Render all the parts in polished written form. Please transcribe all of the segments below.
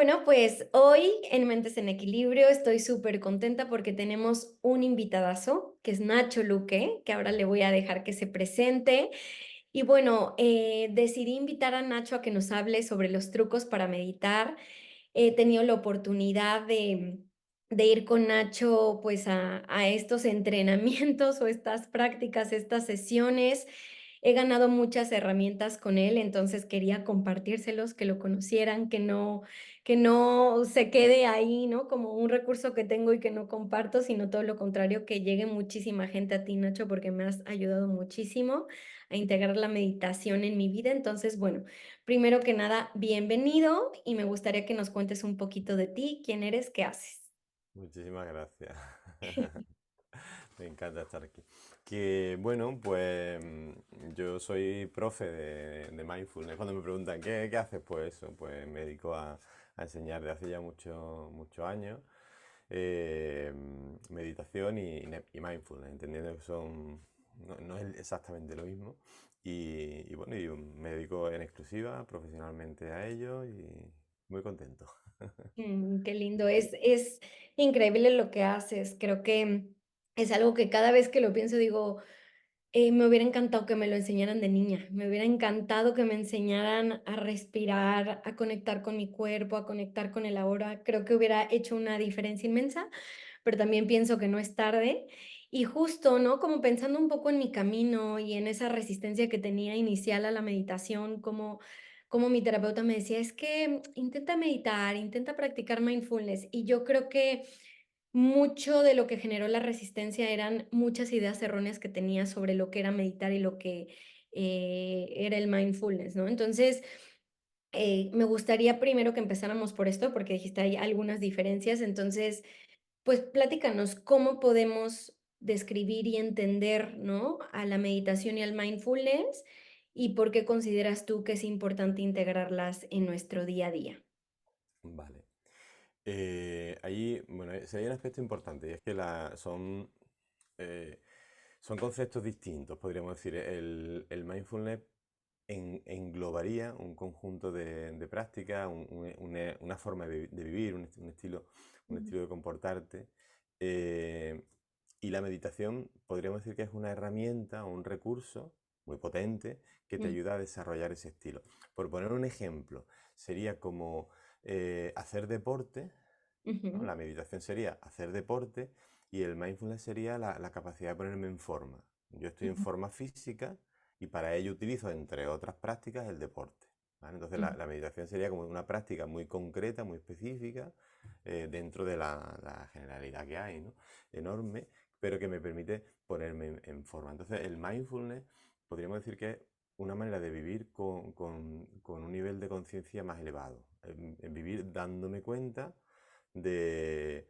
Bueno, pues hoy en Mentes en Equilibrio estoy súper contenta porque tenemos un invitadazo, que es Nacho Luque, que ahora le voy a dejar que se presente. Y bueno, decidí invitar a Nacho a que nos hable sobre los trucos para meditar. He tenido la oportunidad de ir con Nacho pues a estos entrenamientos o estas prácticas, estas sesiones. He ganado muchas herramientas con él, entonces quería compartírselos, que lo conocieran, que no se quede ahí, ¿no? Como un recurso que tengo y que no comparto, sino todo lo contrario, que llegue muchísima gente a ti, Nacho, porque me has ayudado muchísimo a integrar la meditación en mi vida. Entonces, bueno, primero que nada, bienvenido y me gustaría que nos cuentes un poquito de ti, quién eres, qué haces. Muchísimas gracias. Me encanta estar aquí. Que bueno, pues yo soy profe de mindfulness. Cuando me preguntan ¿qué haces? Pues eso, pues me dedico a enseñar de hace ya muchos años meditación y mindfulness, entendiendo que no es exactamente lo mismo. Y bueno, y me dedico en exclusiva profesionalmente a ello y muy contento. Qué lindo, es increíble lo que haces. Creo que es algo que cada vez que lo pienso digo, me hubiera encantado que me lo enseñaran de niña, me hubiera encantado que me enseñaran a respirar, a conectar con mi cuerpo, a conectar con el ahora. Creo que hubiera hecho una diferencia inmensa, pero también pienso que no es tarde. Y justo, ¿no? Como pensando un poco en mi camino y en esa resistencia que tenía inicial a la meditación, como mi terapeuta me decía, es que intenta meditar, intenta practicar mindfulness. Y yo creo que mucho de lo que generó la resistencia eran muchas ideas erróneas que tenía sobre lo que era meditar y lo que era el mindfulness, ¿no? Entonces, me gustaría primero que empezáramos por esto, porque dijiste hay algunas diferencias. Entonces, pues platícanos cómo podemos describir y entender, ¿no? A la meditación y al mindfulness y por qué consideras tú que es importante integrarlas en nuestro día a día. Vale. Ahí, bueno, sí hay un aspecto importante y es que eh, son conceptos distintos, podríamos decir. El mindfulness englobaría un conjunto de prácticas, una forma de vivir, un Ujú, estilo de comportarte. eh, y la meditación podríamos decir que es una herramienta o un recurso muy potente que te mm, ayuda a desarrollar ese estilo. Por poner un ejemplo, sería como hacer deporte, ¿no? ujú, La meditación sería hacer deporte y el mindfulness sería la capacidad de ponerme en forma. Yo estoy en ujú, forma física y para ello utilizo, entre otras prácticas, el deporte. ¿Vale? Entonces ujú, la meditación sería como una práctica muy concreta, muy específica, dentro de la generalidad que hay, ¿no? Enorme, pero que me permite ponerme en forma. Entonces el mindfulness podríamos decir que es una manera de vivir con un nivel de conciencia más elevado, en vivir dándome cuenta de,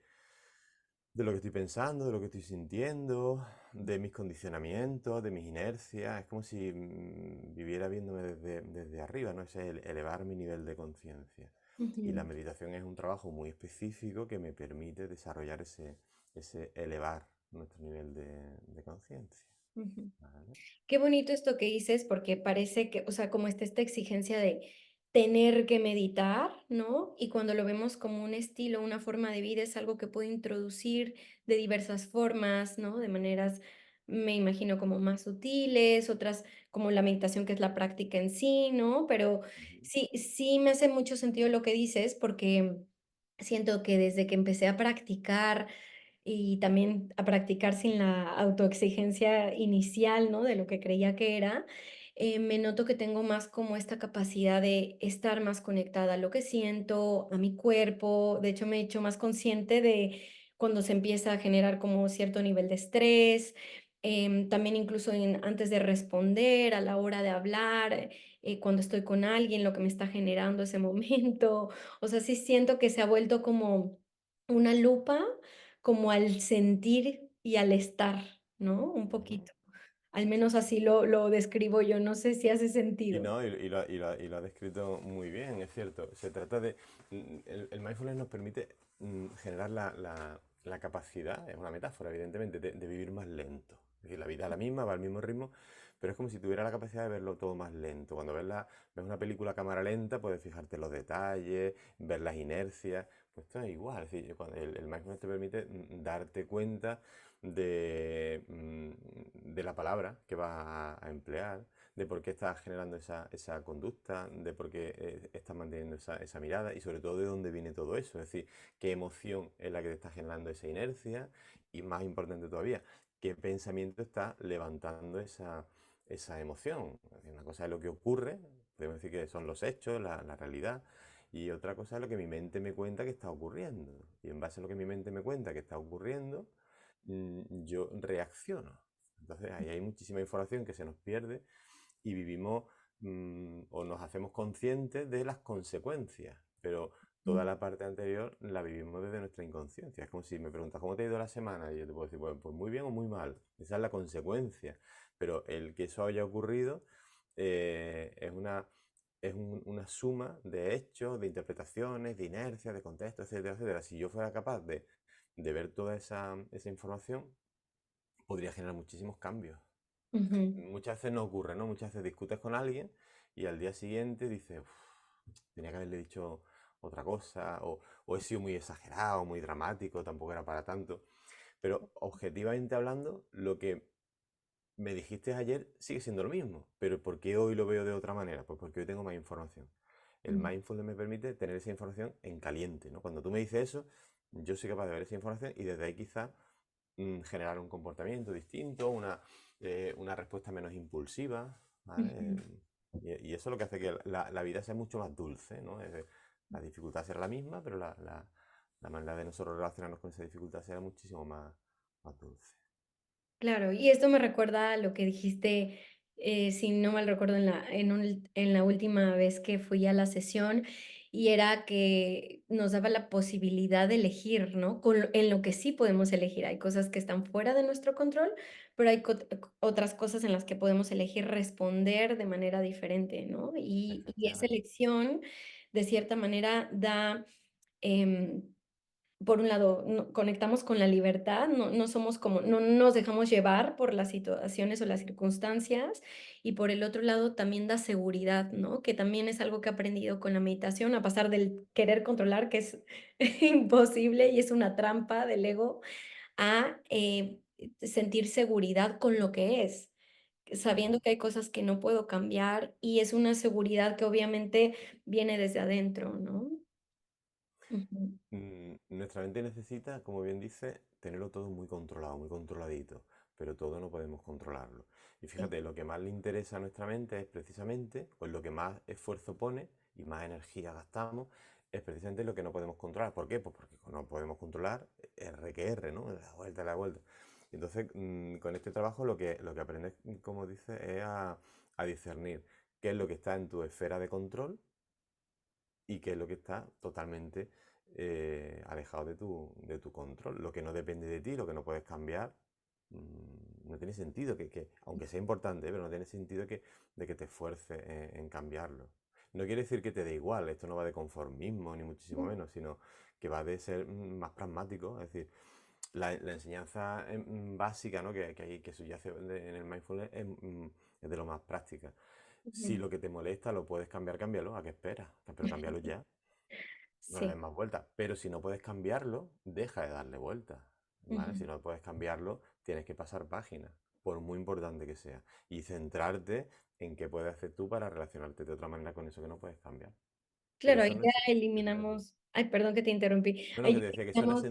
de lo que estoy pensando, de lo que estoy sintiendo, de mis condicionamientos, de mis inercias. Es como si viviera viéndome desde arriba, ¿no? Ese es elevar mi nivel de conciencia. Y la ujú. meditación es un trabajo muy específico que me permite desarrollar ese elevar nuestro nivel de conciencia. Ujú. ¿Vale? Qué bonito esto que dices, porque parece que, o sea, como está esta exigencia de tener que meditar, ¿no? Y cuando lo vemos como un estilo, una forma de vida, es algo que puede introducir de diversas formas, ¿no? De maneras, me imagino, como más sutiles, otras como la meditación, que es la práctica en sí, ¿no? Pero Ujú, sí me hace mucho sentido lo que dices, porque siento que desde que empecé a practicar y también a practicar sin la autoexigencia inicial, ¿no? De lo que creía que era, me noto que tengo más como esta capacidad de estar más conectada a lo que siento, a mi cuerpo. De hecho, me he hecho más consciente de cuando se empieza a generar como cierto nivel de estrés, también incluso antes de responder, a la hora de hablar, cuando estoy con alguien, lo que me está generando ese momento. O sea, sí siento que se ha vuelto como una lupa como al sentir y al estar, ¿no? Un ujú. poquito. Al menos así lo describo yo, no sé si hace Y sentido. no, y lo ha descrito muy bien, es cierto. Se trata de. El mindfulness nos permite generar la capacidad, es una metáfora, evidentemente, de vivir más lento. Es decir, la vida es la misma, va al mismo ritmo, pero es como si tuviera la capacidad de verlo todo más lento. Cuando ves una película a cámara lenta, puedes fijarte en los detalles, ver las inercias, pues esto es igual. Es decir, el mindfulness te permite darte cuenta de la palabra que vas a emplear, de por qué estás generando esa conducta, de por qué estás manteniendo esa mirada y sobre todo de dónde viene todo eso. Es decir, qué emoción es la que te está generando esa inercia y más importante todavía, qué pensamiento está levantando esa emoción. Es decir, una cosa es lo que ocurre, podemos decir que son los hechos, la realidad, y otra cosa es lo que mi mente me cuenta que está ocurriendo. Y en base a lo que mi mente me cuenta que está ocurriendo, yo reacciono. Entonces ahí hay muchísima información que se nos pierde y vivimos o nos hacemos conscientes de las consecuencias, pero toda Mm, la parte anterior la vivimos desde nuestra inconsciencia. Es como si me preguntas cómo te ha ido la semana y yo te puedo decir, pues muy bien o muy mal. Esa es la consecuencia. Pero el que eso haya ocurrido es una suma de hechos, de interpretaciones, de inercias, de contexto, etcétera, etcétera. Si yo fuera capaz de ver toda esa información, podría generar muchísimos cambios. ujú, Muchas veces no ocurre, ¿no? Muchas veces discutes con alguien y al día siguiente dices, "Uf, tenía que haberle dicho otra cosa, o he sido muy exagerado, muy dramático, tampoco era para tanto. Pero objetivamente hablando, lo que me dijiste ayer sigue siendo lo mismo. Pero ¿por qué hoy lo veo de otra manera? Pues porque hoy tengo más información. El mm. mindfulness me permite tener esa información en caliente, ¿no? Cuando tú me dices eso, yo soy capaz de ver esa información y desde ahí quizá generar un comportamiento distinto, una respuesta menos impulsiva, ¿vale? Ujú. Y eso es lo que hace que la vida sea mucho más dulce, ¿no? La dificultad será la misma, pero la manera de nosotros relacionarnos con esa dificultad será muchísimo más dulce. Claro, y esto me recuerda a lo que dijiste, si no mal recuerdo, en la última vez que fui a la sesión, y era que nos daba la posibilidad de elegir, ¿no? En lo que sí podemos elegir. Hay cosas que están fuera de nuestro control, pero hay otras cosas en las que podemos elegir responder de manera diferente, ¿no? Y esa Efectivamente. elección, de cierta manera, da... em, por un lado, conectamos con la libertad, no somos como no nos dejamos llevar por las situaciones o las circunstancias, y por el otro lado también da seguridad, ¿no? Que también es algo que he aprendido con la meditación, a pasar del querer controlar, que es imposible y es una trampa del ego, a, sentir seguridad con lo que es, sabiendo Ujú. que hay cosas que no puedo cambiar, y es una seguridad que obviamente viene desde adentro, ¿no? Ujú, Nuestra mente necesita, como bien dice, tenerlo todo muy controlado, muy controladito, pero todo no podemos controlarlo. Y sí. fíjate, lo que más le interesa a nuestra mente es precisamente, pues lo que más esfuerzo pone y más energía gastamos, es precisamente lo que no podemos controlar. ¿Por qué? Pues porque no podemos controlar R que R, ¿no? La vuelta, la vuelta. Y entonces, con este trabajo lo que aprendes, como dice, es a discernir qué es lo que está en tu esfera de control y qué es lo que está totalmente alejado de tu control. Lo que no depende de ti, lo que no puedes cambiar, no tiene sentido aunque sea importante, pero no tiene sentido de que te esfuerces en cambiarlo. No quiere decir que te dé igual, esto no va de conformismo, ni muchísimo menos, sino que va de ser más pragmático, es decir, la enseñanza básica, ¿no? que subyace en el mindfulness es de lo más práctica. Si Ujú. lo que te molesta lo puedes cambiar, cámbialo. ¿A qué esperas? Pero cámbialo ya. No le des Sí. más vueltas. Pero si no puedes cambiarlo, deja de darle vueltas. ¿Vale? Ujú. Si no puedes cambiarlo, tienes que pasar página, por muy importante que sea. Y centrarte en qué puedes hacer tú para relacionarte de otra manera con eso que no puedes cambiar. Pero Claro, eso ahí no ya es sencillo de verlo. eliminamos ay, perdón que te interrumpí. No, no, Ahí que te decía que eliminamos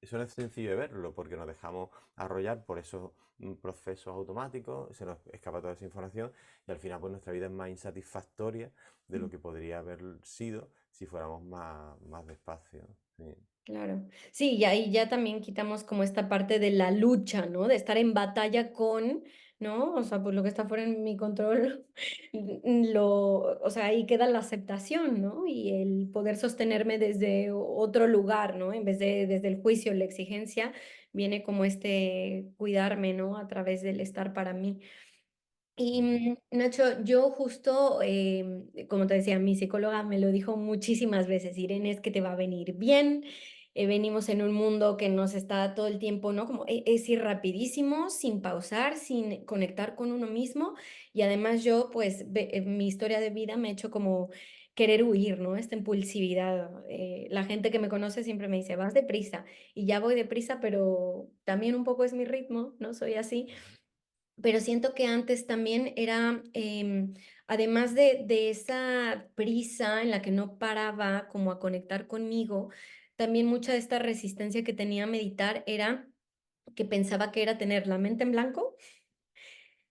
eso no es sencillo de verlo, porque nos dejamos arrollar por esos procesos automáticos, se nos escapa toda esa información y al final pues nuestra vida es más insatisfactoria de lo que podría haber sido si fuéramos más despacio. Sí. claro. Sí, y ahí ya también quitamos como esta parte de la lucha, ¿no? De estar en batalla con, ¿no? O sea, pues lo que está fuera en mi control, o sea, ahí queda la aceptación, ¿no? Y el poder sostenerme desde otro lugar, ¿no? En vez de desde el juicio, la exigencia, viene como este cuidarme, ¿no? A través del estar para mí. Y Ujú. Nacho, yo justo, como te decía, mi psicóloga me lo dijo muchísimas veces, Irene, es que te va a venir bien. venimos en un mundo que nos está todo el tiempo, ¿no? Como es ir rapidísimo, sin pausar, sin conectar con uno mismo. Y además yo, pues, mi historia de vida me ha hecho como querer huir, ¿no? Esta impulsividad. La gente que me conoce siempre me dice, vas deprisa. Y ya voy deprisa, pero también un poco es mi ritmo, ¿no? Soy así. Ujú. Pero siento que antes también era, además de esa prisa en la que no paraba como a conectar conmigo, también mucha de esta resistencia que tenía a meditar era que pensaba que era tener la mente en blanco,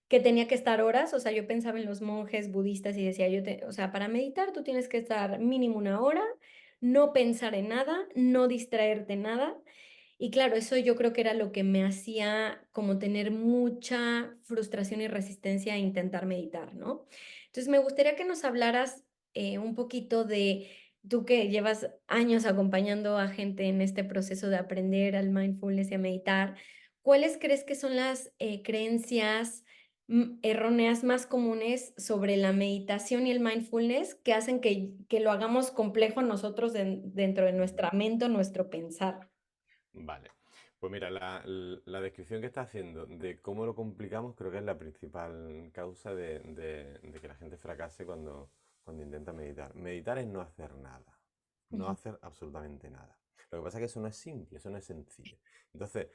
que tenía que estar horas, o sea, yo pensaba en los monjes budistas y decía, o sea, para meditar tú tienes que estar mínimo una hora, no pensar en nada, no distraerte en nada, y claro, eso yo creo que era lo que me hacía como tener mucha frustración y resistencia a intentar meditar, ¿no? Entonces, me gustaría que nos hablaras un poquito de tú que llevas años acompañando a gente en este proceso de aprender al mindfulness y a meditar, ¿cuáles crees que son las creencias erróneas más comunes sobre la meditación y el mindfulness que hacen que lo hagamos complejo nosotros dentro de Ujú. nuestra mente o nuestro pensar? Vale. Pues mira, la descripción que está haciendo de cómo lo complicamos creo que es la principal causa de que la gente fracase cuando intenta meditar. Meditar es no hacer nada, no Ujú, hacer absolutamente nada. Lo que pasa es que eso no es simple, eso no es sencillo. Entonces,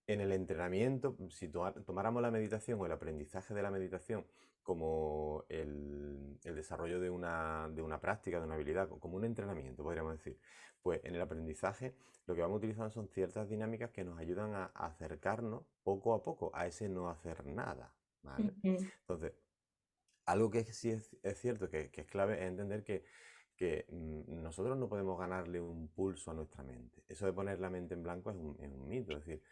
en el entrenamiento, si tomáramos la meditación o el aprendizaje de la meditación como el desarrollo de una práctica, de una habilidad, como un entrenamiento, podríamos decir, pues en el aprendizaje lo que vamos utilizando son ciertas dinámicas que nos ayudan a acercarnos poco a poco a ese no hacer nada, ¿vale? ujú, Entonces, algo que sí es cierto, que es clave, es entender que nosotros no podemos ganarle un pulso a nuestra mente. Eso de poner la mente en blanco es un mito. Es decir,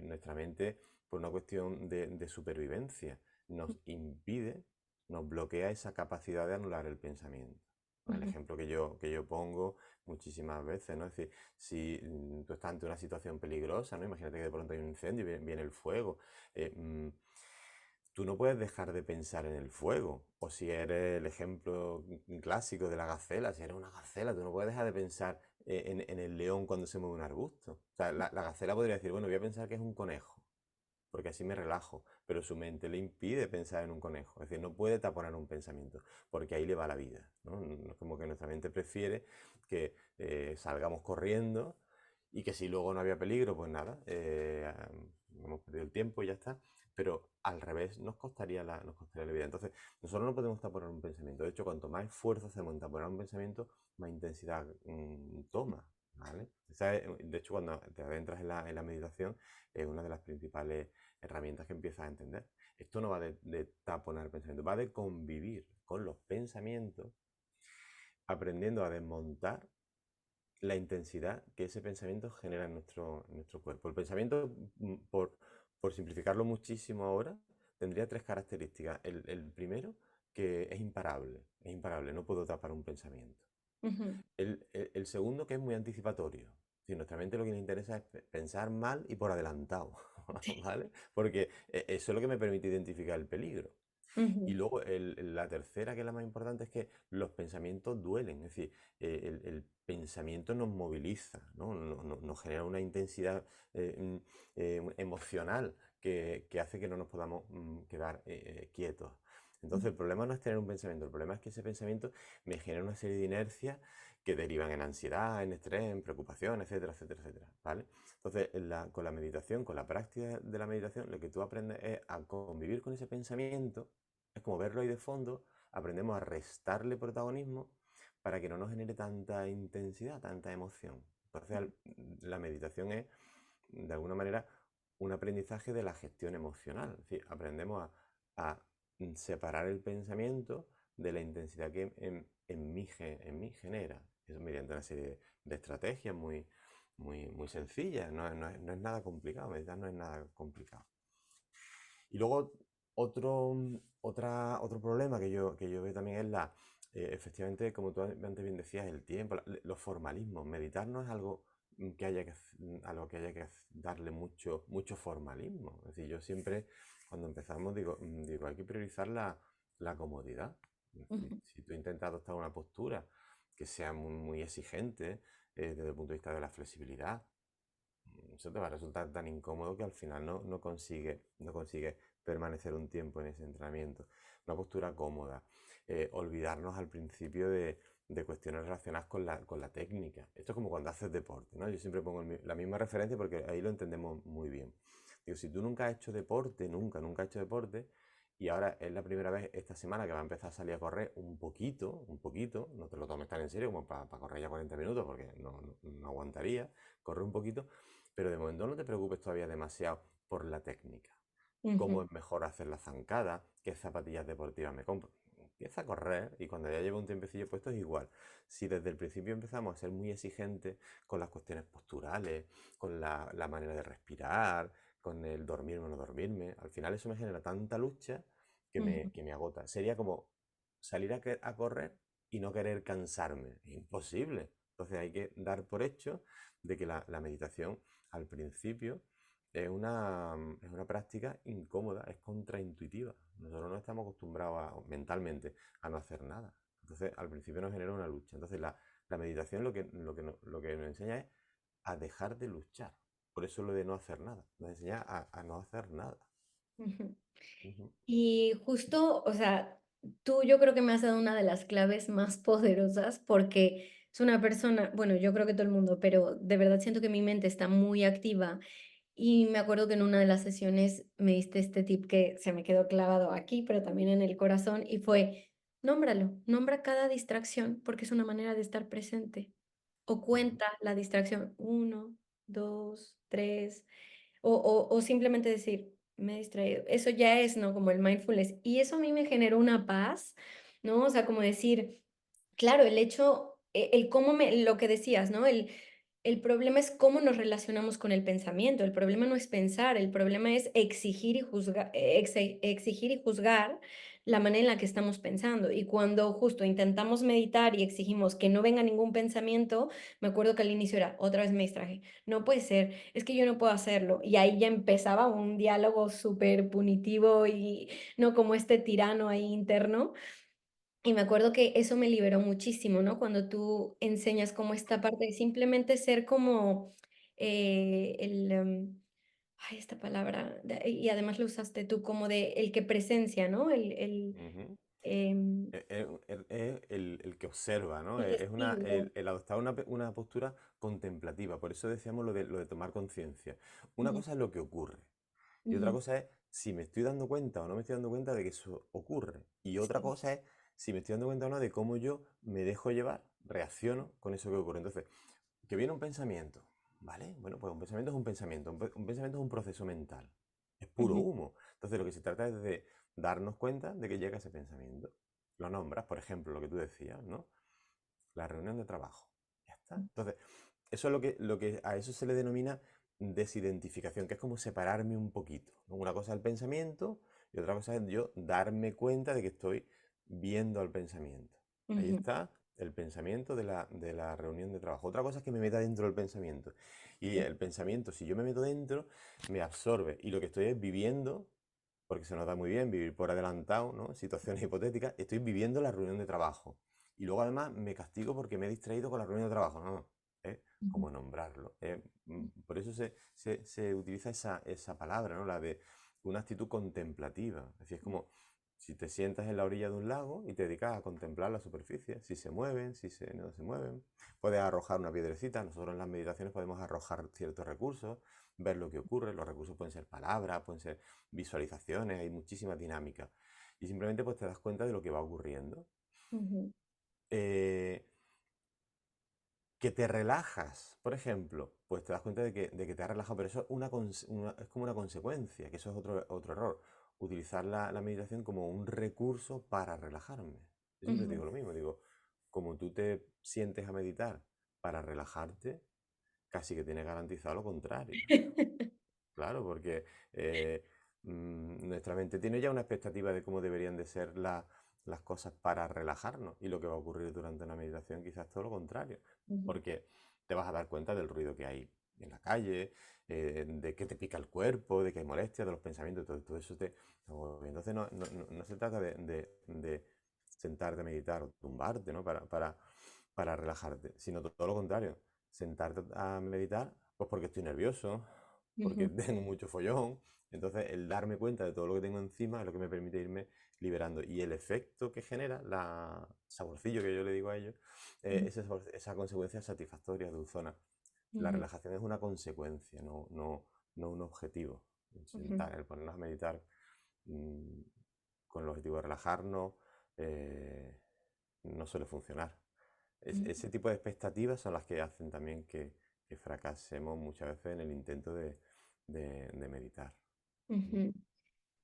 nuestra mente, por una cuestión de supervivencia, nos impide, nos bloquea esa capacidad de anular el pensamiento. ¿No? El ujú, ejemplo que yo pongo muchísimas veces, ¿no? Es decir, si tú estás ante una situación peligrosa, ¿no? Imagínate que de pronto hay un incendio y viene el fuego. eh, mm, Tú no puedes dejar de pensar en el fuego. O si eres el ejemplo clásico de la gacela, si eres una gacela, tú no puedes dejar de pensar en el león cuando se mueve un arbusto. O sea, la gacela podría decir, bueno, voy a pensar que es un conejo, porque así me relajo, pero su mente le impide pensar en un conejo. Es decir, no puede taponar un pensamiento, porque ahí le va la vida, ¿no? Es como que nuestra mente prefiere que salgamos corriendo y que si luego no había peligro, pues nada, hemos perdido el tiempo y ya está. Pero al revés nos costaría la vida. Entonces, nosotros no podemos taponar un pensamiento. De hecho, cuanto más esfuerzo hacemos en taponar un pensamiento, más intensidad toma. ¿Vale? De hecho, cuando te adentras en la meditación, es una de las principales herramientas que empiezas a entender. Esto no va de taponar pensamientos, va de convivir con los pensamientos, aprendiendo a desmontar la intensidad que ese pensamiento genera en nuestro cuerpo. El pensamiento, por simplificarlo muchísimo ahora, tendría tres características. El primero, que es imparable, no puedo tapar un pensamiento. ujú, El segundo, que es muy anticipatorio. Si nuestra mente lo que le interesa es pensar mal y por adelantado, ¿vale? Porque eso es lo que me permite identificar el peligro. Y ujú, luego la tercera, que es la más importante, es que los pensamientos duelen. Es decir, el pensamiento nos moviliza, ¿no? Nos genera una intensidad emocional que hace que no nos podamos quedar quietos. Entonces, el problema no es tener un pensamiento, el problema es que ese pensamiento me genera una serie de inercias que derivan en ansiedad, en estrés, en preocupación, etcétera, etcétera, etcétera, ¿vale? Entonces, con la meditación, con la práctica de la meditación, lo que tú aprendes es a convivir con ese pensamiento, es como verlo ahí de fondo, aprendemos a restarle protagonismo para que no nos genere tanta intensidad, tanta emoción. Entonces, la meditación es, de alguna manera, un aprendizaje de la gestión emocional. Es decir, aprendemos a separar el pensamiento de la intensidad que en mí genera. Eso mediante una serie de estrategias muy, muy, muy sencillas. No es nada complicado. Meditar no es nada complicado. Y luego otro problema que yo veo también es efectivamente, como tú antes bien decías, el tiempo, los formalismos. Meditar no es algo a lo que haya que darle mucho, mucho formalismo. Es decir, yo siempre, cuando empezamos, digo, hay que priorizar la comodidad. Es decir, ujú, si tú intentas adoptar una postura que sea muy, muy exigente, desde el punto de vista de la flexibilidad. Eso te va a resultar tan incómodo que al final no consigue permanecer un tiempo en ese entrenamiento. Una postura cómoda. Olvidarnos al principio de cuestiones relacionadas con la técnica. Esto es como cuando haces deporte, ¿no? Yo siempre pongo la misma referencia porque ahí lo entendemos muy bien. Digo, si tú nunca has hecho deporte, nunca has hecho deporte, y ahora es la primera vez esta semana que va a empezar a salir a correr un poquito, no te lo tomes tan en serio como para correr ya 40 minutos porque no aguantaría, corre un poquito, pero de momento no te preocupes todavía demasiado por la técnica. Ujú, Cómo es mejor hacer la zancada, qué zapatillas deportivas me compro. Empieza a correr y cuando ya llevo un tiempecillo puesto es igual. Si desde el principio empezamos a ser muy exigentes con las cuestiones posturales, con la manera de respirar, con el dormirme o no dormirme, al final eso me genera tanta lucha que me, ujú, que me agota. Sería como salir a correr y no querer cansarme. Es imposible. Entonces hay que dar por hecho de que la meditación al principio es una práctica incómoda, es contraintuitiva. Nosotros no estamos acostumbrados mentalmente a no hacer nada. Entonces, al principio nos genera una lucha. Entonces, la meditación lo que nos enseña es a dejar de luchar. Por eso lo de no hacer nada. Nos enseña a no hacer nada. ujú. Ujú, Y justo, o sea, tú yo creo que me has dado una de las claves más poderosas porque es una persona, bueno, yo creo que todo el mundo, pero de verdad siento que mi mente está muy activa y me acuerdo que en una de las sesiones me diste este tip que se me quedó clavado aquí, pero también en el corazón y fue, nómbralo, nombra cada distracción porque es una manera de estar presente o ujú, cuenta la distracción, uno, dos, tres. O simplemente decir: "Me he distraído". Eso ya es, ¿no? Como el mindfulness. Y eso a mí me generó una paz, ¿no? O sea, como decir, claro, el hecho, el cómo me lo que decías, ¿no? El problema es cómo nos relacionamos con el pensamiento. El problema no es pensar, el problema es exigir y juzgar la manera en la que estamos pensando. Y cuando justo intentamos meditar y exigimos que no venga ningún pensamiento, me acuerdo que al inicio era: "Otra vez me distraje, no puede ser, es que yo no puedo hacerlo". Y ahí ya empezaba un diálogo súper punitivo y, ¿no? Como este tirano ahí interno. Y me acuerdo que eso me liberó muchísimo, ¿no? Cuando tú enseñas como esta parte de simplemente ser como, ay, esta palabra, y además lo usaste tú, como de el que presencia, ¿no? ujú. Em, Es el que observa, ¿no? el Es testigo. el adoptar una postura contemplativa. Por eso decíamos lo de tomar conciencia. Una Ujú, cosa es lo que ocurre. Y otra ujú, cosa es si me estoy dando cuenta o no me estoy dando cuenta de que eso ocurre. Y otra sí, cosa es si me estoy dando cuenta o no de cómo yo me dejo llevar, reacciono con eso que ocurre. Entonces, que viene un pensamiento, ¿vale? Bueno, pues un pensamiento es un pensamiento. Un pensamiento es un proceso mental. Es puro ujú, humo. Entonces, lo que se trata es de darnos cuenta de que llega ese pensamiento. Lo nombras, por ejemplo, lo que tú decías, ¿no? La reunión de trabajo. Ya está. Entonces, eso es lo que a eso se le denomina desidentificación, que es como separarme un poquito, ¿no? Una cosa es el pensamiento y otra cosa es yo darme cuenta de que estoy viendo al pensamiento. Ahí ujú, está el pensamiento de la reunión de trabajo. Otra cosa es que me meta dentro del pensamiento. Y sí, el pensamiento, si yo me meto dentro, me absorbe. Y lo que estoy es viviendo, porque se nos da muy bien vivir por adelantado, ¿no? Situaciones hipotéticas, estoy viviendo la reunión de trabajo. Y luego además me castigo porque me he distraído con la reunión de trabajo. No, no, es ujú, como nombrarlo. Por eso se utiliza esa palabra, ¿no? La de una actitud contemplativa. Es decir, es como si te sientas en la orilla de un lago y te dedicas a contemplar la superficie, si se mueven, si no se mueven. Puedes arrojar una piedrecita. Nosotros en las meditaciones podemos arrojar ciertos recursos, ver lo que ocurre. Los recursos pueden ser palabras, pueden ser visualizaciones, hay muchísimas dinámicas. Y simplemente pues te das cuenta de lo que va ocurriendo. ujú, Eh, que te relajas, por ejemplo, pues te das cuenta de que te has relajado, pero eso es como una consecuencia, que eso es otro error. Utilizar la meditación como un recurso para relajarme. Yo siempre ujú. digo lo mismo, digo, como tú te sientes a meditar para relajarte, casi que tienes garantizado lo contrario. Claro, porque nuestra mente tiene ya una expectativa de cómo deberían de ser las cosas para relajarnos y lo que va a ocurrir durante una meditación quizás todo lo contrario, Ujú, porque te vas a dar cuenta del ruido que hay en la calle, de que te pica el cuerpo, de que hay molestias, de los pensamientos, todo eso te agobia. Entonces no se trata de sentarte a meditar o tumbarte, ¿no? para relajarte, sino todo lo contrario. sentarte a meditar, pues porque estoy nervioso, porque Ujú, tengo mucho follón. Entonces, el darme cuenta de todo lo que tengo encima es lo que me permite irme liberando. Y el efecto que genera, la saborcillo que yo le digo a ellos, ujú, esa consecuencia satisfactoria, dulzona. La ujú, relajación es una consecuencia, no un objetivo. El ujú, sentar, el ponernos a meditar mm, con el objetivo de relajarnos, eh, no suele funcionar. ujú, Ese tipo de expectativas son las que hacen también que fracasemos muchas veces en el intento de meditar. Mm. ujú.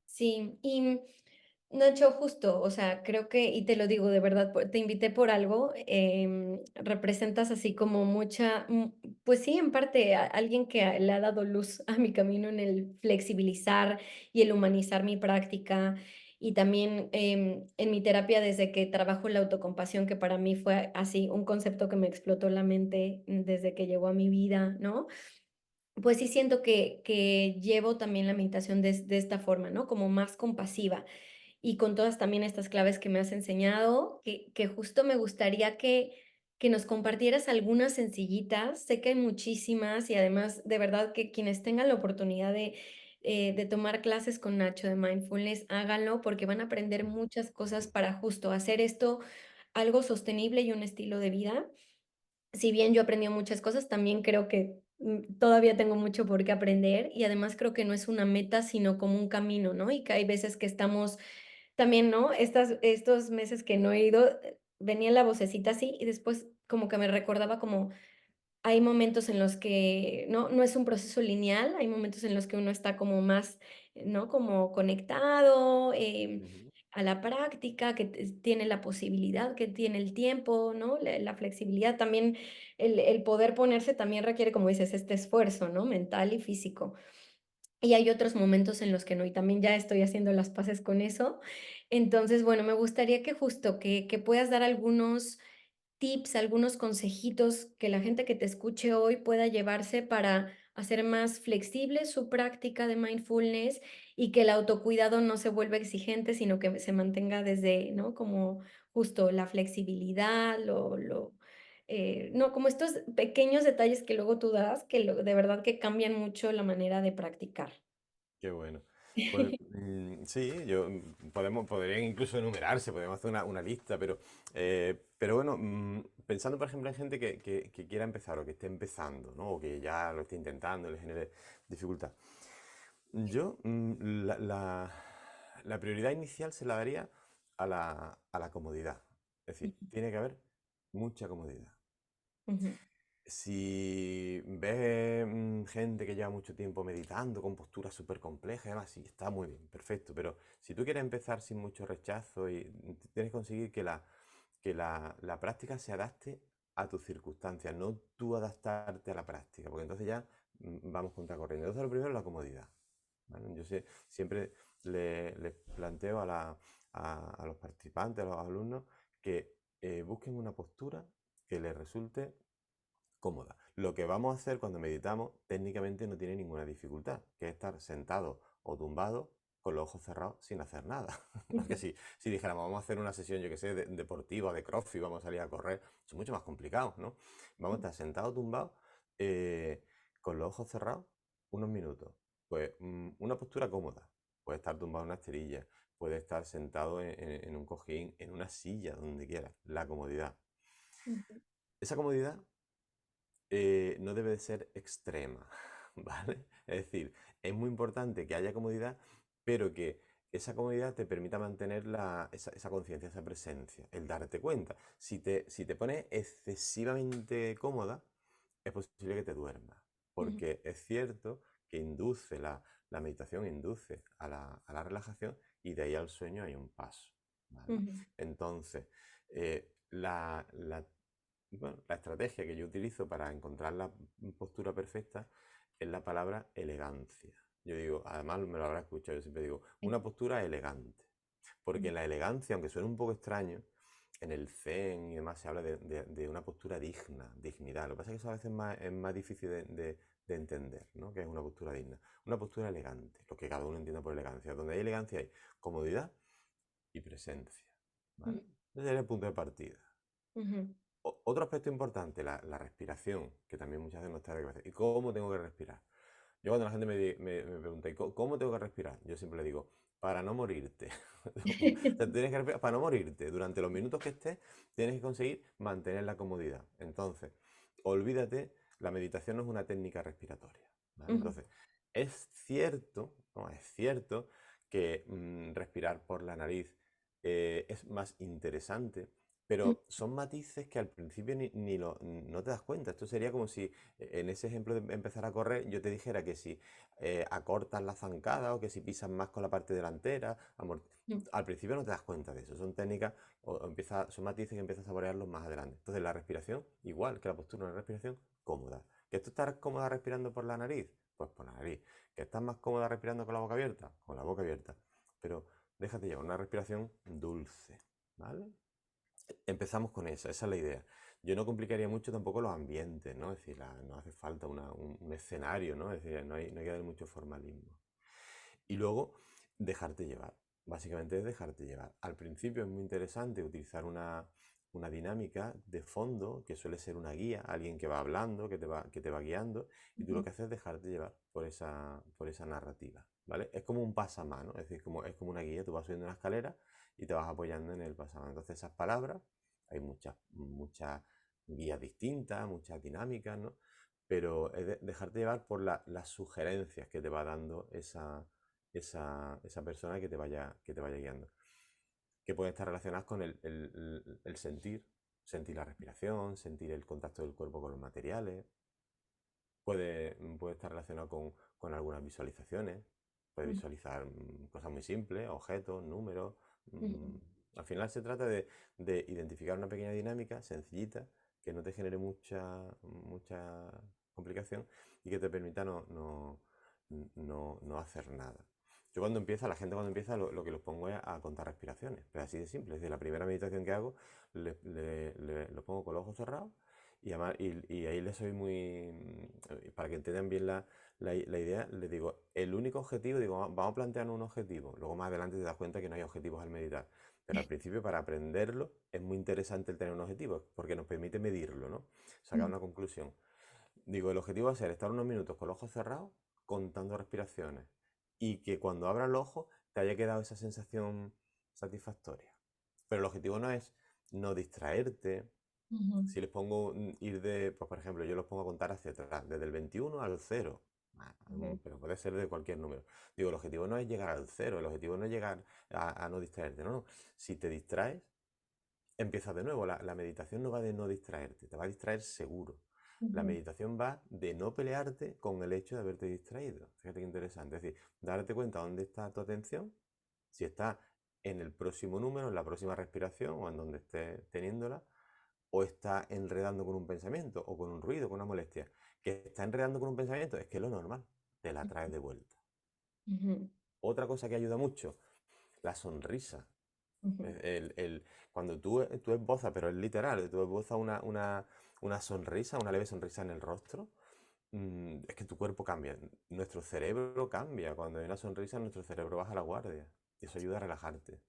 Sí, y Nacho, justo, o sea, creo que, y te lo digo de verdad, te invité por algo, representas así como mucha, pues sí, en parte, alguien que le ha dado luz a mi camino en el flexibilizar y el humanizar mi práctica, y también en mi terapia desde que trabajo la autocompasión, que para mí fue así un concepto que me explotó la mente desde que llegó a mi vida, ¿no? Pues sí siento que llevo también la meditación de esta forma, ¿no? Como más compasiva y con todas también estas claves que me has enseñado, que justo me gustaría que nos compartieras algunas sencillitas. Sé que hay muchísimas y además de verdad que quienes tengan la oportunidad de tomar clases con Nacho de mindfulness, háganlo porque van a aprender muchas cosas para justo hacer esto algo sostenible y un estilo de vida. Si bien yo he aprendido muchas cosas, también creo que, todavía tengo mucho por qué aprender, y además creo que no es una meta, sino como un camino, ¿no? Y que hay veces que estamos también, ¿no? Estos meses que no he ido, venía la vocecita así, y después como que me recordaba como hay momentos en los que no es un proceso lineal, hay momentos en los que uno está como más, ¿no? Como conectado, Ujú. a la práctica, que tiene la posibilidad, que tiene el tiempo, ¿no? La flexibilidad también, el poder ponerse también requiere, como dices, este esfuerzo, ¿no? Mental y físico. Y hay otros momentos en los que no, y también ya estoy haciendo las paces con eso. Entonces, bueno, me gustaría que justo que puedas dar algunos tips, algunos consejitos que la gente que te escuche hoy pueda llevarse para hacer más flexible su práctica de mindfulness y que el autocuidado no se vuelva exigente, sino que se mantenga desde, ¿no? Como justo la flexibilidad, no, como estos pequeños detalles que luego tú das, que de verdad que cambian mucho la manera de practicar. Qué bueno. Pues sí, podrían incluso enumerarse, podríamos hacer una lista, pero bueno, pensando por ejemplo en gente que quiera empezar o que esté empezando, ¿no? O que ya lo esté intentando y le genere dificultad. Yo la prioridad inicial se la daría a la comodidad. Es decir, tiene que haber mucha comodidad. Ujú, Si ves gente que lleva mucho tiempo meditando con posturas súper complejas y demás, sí, está muy bien, perfecto. Pero si tú quieres empezar sin mucho rechazo y tienes que conseguir que la práctica se adapte a tus circunstancias, no tú adaptarte a la práctica, porque entonces ya vamos contracorriente. Entonces lo primero es la comodidad. ¿Vale? Siempre les planteo a los participantes, a los alumnos, que busquen una postura que les resulte cómoda. Lo que vamos a hacer cuando meditamos técnicamente no tiene ninguna dificultad, que es estar sentado o tumbado con los ojos cerrados sin hacer nada. No es que ujú, si dijéramos vamos a hacer una sesión, yo que sé, deportiva, de CrossFit, vamos a salir a correr, es mucho más complicado, ¿no? Vamos a estar sentados, tumbados, eh, con los ojos cerrados, unos minutos. Pues una postura cómoda. Puede estar tumbado en una esterilla, puede estar sentado en un cojín, en una silla, donde quiera. La comodidad. ujú, Esa comodidad no debe de ser extrema, ¿vale? Es decir, es muy importante que haya comodidad, pero que esa comodidad te permita mantener esa conciencia, esa presencia, el darte cuenta. Si te pones excesivamente cómoda, es posible que te duermas, ujú, porque es cierto que la meditación induce a la relajación y de ahí al sueño hay un paso, ¿vale? ujú, Entonces, bueno, la estrategia que yo utilizo para encontrar la postura perfecta es la palabra elegancia. Yo digo, además me lo habrá escuchado, yo siempre digo, sí, una postura elegante. Porque ujú, en la elegancia, aunque suene un poco extraño, en el zen y demás se habla de una postura digna, dignidad. Lo que pasa es que eso a veces es más difícil de entender, ¿no? Que es una postura digna. Una postura elegante, lo que cada uno entienda por elegancia. Donde hay elegancia hay comodidad y presencia, ¿vale? Ese es el punto de partida. ujú, Otro aspecto importante, la respiración, que también muchas veces nos trae de cabeza. ¿Y cómo tengo que respirar? Yo cuando la gente me pregunta, ¿y cómo tengo que respirar? Yo siempre le digo, para no morirte. O sea, tienes que respirar para no morirte. Durante los minutos que estés, tienes que conseguir mantener la comodidad. Entonces, olvídate, la meditación no es una técnica respiratoria, ¿vale? Ujú, Entonces, es cierto, ¿no? Es cierto que respirar por la nariz es más interesante, ujú, pero son matices que al principio no te das cuenta. Esto sería como si en ese ejemplo de empezar a correr, yo te dijera que si acortas la zancada o que si pisas más con la parte delantera, ujú, al principio no te das cuenta de eso. Son técnicas son matices que empiezas a saborearlos más adelante. Entonces la respiración, igual que la postura, una respiración cómoda. ¿Que tú estás cómoda respirando por la nariz? Pues por la nariz. ¿Que estás más cómoda respirando con la boca abierta? Con la boca abierta. Pero déjate llevar una respiración dulce, ¿vale? Empezamos con esa es la idea. Yo no complicaría mucho tampoco los ambientes, ¿no? Es decir, no hace falta un escenario, ¿no? Es decir, no hay que dar mucho formalismo. Y luego, dejarte llevar. Básicamente es dejarte llevar. Al principio es muy interesante utilizar una dinámica de fondo que suele ser una guía, alguien que va hablando, que te va guiando, y tú lo ujú, que haces es dejarte llevar por esa narrativa, ¿vale? Es como un pasamano, es decir, es como una guía, tú vas subiendo una escalera y te vas apoyando en el pasamano. Entonces esas palabras, hay muchas guías distintas, muchas dinámicas, ¿no? Pero es dejarte llevar por las sugerencias que te va dando esa persona que te vaya guiando, que pueden estar relacionadas con el sentir la respiración, sentir el contacto del cuerpo con los materiales, puede estar relacionado con algunas visualizaciones, puede ujú, visualizar cosas muy simples, objetos, números. mm, ujú, Al final se trata de identificar una pequeña dinámica sencillita que no te genere mucha complicación y que te permita no hacer nada. Yo la gente cuando empieza, lo que los pongo es a contar respiraciones, pero así de simple. Es decir, la primera meditación que hago, los pongo con los ojos cerrados y ahí les soy para que entiendan bien la idea, les digo, el único objetivo, digo, vamos a plantearnos un objetivo. Luego más adelante te das cuenta que no hay objetivos al meditar. Pero al principio, para aprenderlo, es muy interesante el tener un objetivo, porque nos permite medirlo, ¿no? Sacar ujú, una conclusión. Digo, el objetivo va a ser estar unos minutos con los ojos cerrados, contando respiraciones. Y que cuando abras los ojos te haya quedado esa sensación satisfactoria. Pero el objetivo no es no distraerte. ujú, Si les pongo pues por ejemplo, yo los pongo a contar hacia atrás, desde el 21 al 0. ujú, Pero puede ser de cualquier número. Digo, el objetivo no es llegar al 0, el objetivo no es llegar a no distraerte, no, no. Si te distraes, empiezas de nuevo. La meditación no va de no distraerte, te va a distraer seguro. La ujú, meditación va de no pelearte con el hecho de haberte distraído. Fíjate qué interesante. Es decir, darte cuenta dónde está tu atención, si está en el próximo número, en la próxima respiración o en donde estés teniéndola, o está enredando con un pensamiento o con un ruido, con una molestia. Que está enredando con un pensamiento es que es lo normal, te la traes de vuelta. ujú, Otra cosa que ayuda mucho, la sonrisa. ujú, Cuando tú esbozas, pero es literal, tú esbozas una sonrisa, una leve sonrisa en el rostro, es que tu cuerpo cambia, nuestro cerebro cambia. Cuando hay una sonrisa, nuestro cerebro baja la guardia y eso ayuda a relajarte.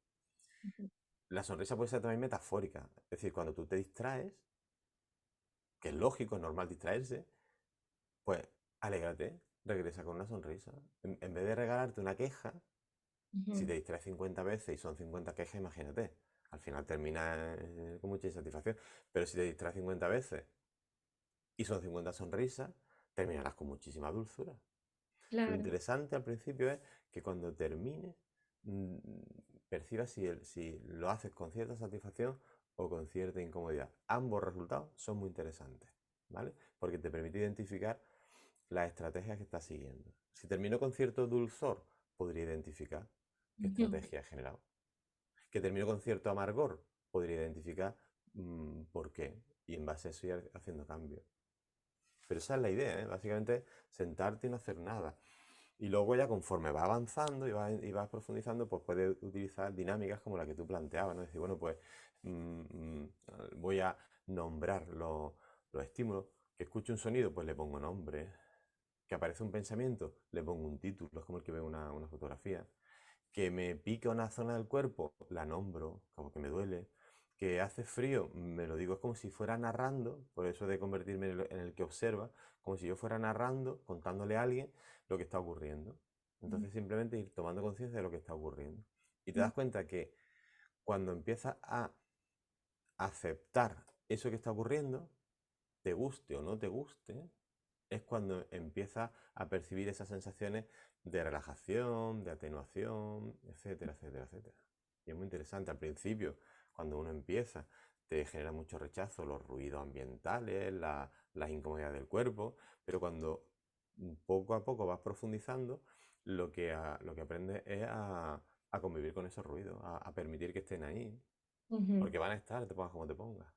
ujú, La sonrisa puede ser también metafórica, es decir, cuando tú te distraes, que es lógico, es normal distraerse, pues alégrate, regresa con una sonrisa. En vez de regalarte una queja, si ujú, te distraes 50 veces y son 50 quejas, imagínate. Al final termina con mucha insatisfacción. Pero si te distraes 50 veces y son 50 sonrisas, terminarás con muchísima dulzura. Lo claro. interesante al principio es que cuando termines, mm, percibas si lo haces con cierta satisfacción o con cierta incomodidad. Ambos resultados son muy interesantes, ¿vale? Porque te permite identificar las estrategias que estás siguiendo. Si termino con cierto dulzor, podría identificar qué Ujú, estrategia he generado. Que termino con cierto amargor, podría identificar por qué. Y en base a eso ir haciendo cambios. Pero esa es la idea, ¿eh? Básicamente sentarte y no hacer nada. Y luego ya conforme va avanzando y vas profundizando, pues puedes utilizar dinámicas como la que tú planteabas, ¿no? Decir, bueno, pues mm, mm, voy a nombrar los estímulos. Que escuche un sonido, pues le pongo nombre. Que aparece un pensamiento, le pongo un título, es como el que ve una fotografía. Que me pica una zona del cuerpo, la nombro, como que me duele. que hace frío, me lo digo, es como si fuera narrando, por eso de convertirme en el que observa, como si yo fuera narrando, contándole a alguien lo que está ocurriendo. Mm, Entonces simplemente ir tomando conciencia de lo que está ocurriendo. Y te mm, das cuenta que cuando empiezas a aceptar eso que está ocurriendo, te guste o no te guste, es cuando empiezas a percibir esas sensaciones de relajación, de atenuación, etcétera, etcétera, etcétera. Y es muy interesante. Al principio, cuando uno empieza, te genera mucho rechazo los ruidos ambientales, las incomodidades del cuerpo, pero cuando poco a poco vas profundizando, lo que aprendes es a convivir con esos ruidos, a permitir que estén ahí, ujú. porque van a estar, te pongas como te pongas.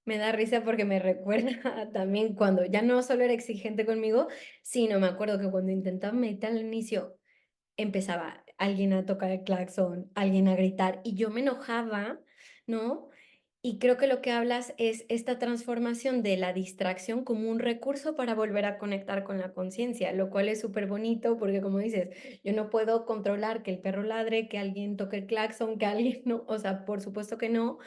Me da risa porque me recuerda también cuando ya no solo era exigente conmigo, sino me acuerdo que cuando intentaba meditar al inicio, empezaba alguien a tocar el claxon, alguien a gritar y yo me enojaba, ¿no? Y creo que lo que hablas es esta transformación de la distracción como un recurso para volver a conectar con la conciencia, lo cual es súper bonito porque como dices, yo no puedo controlar que el perro ladre, que alguien toque el claxon, que alguien no, o sea, por supuesto que no,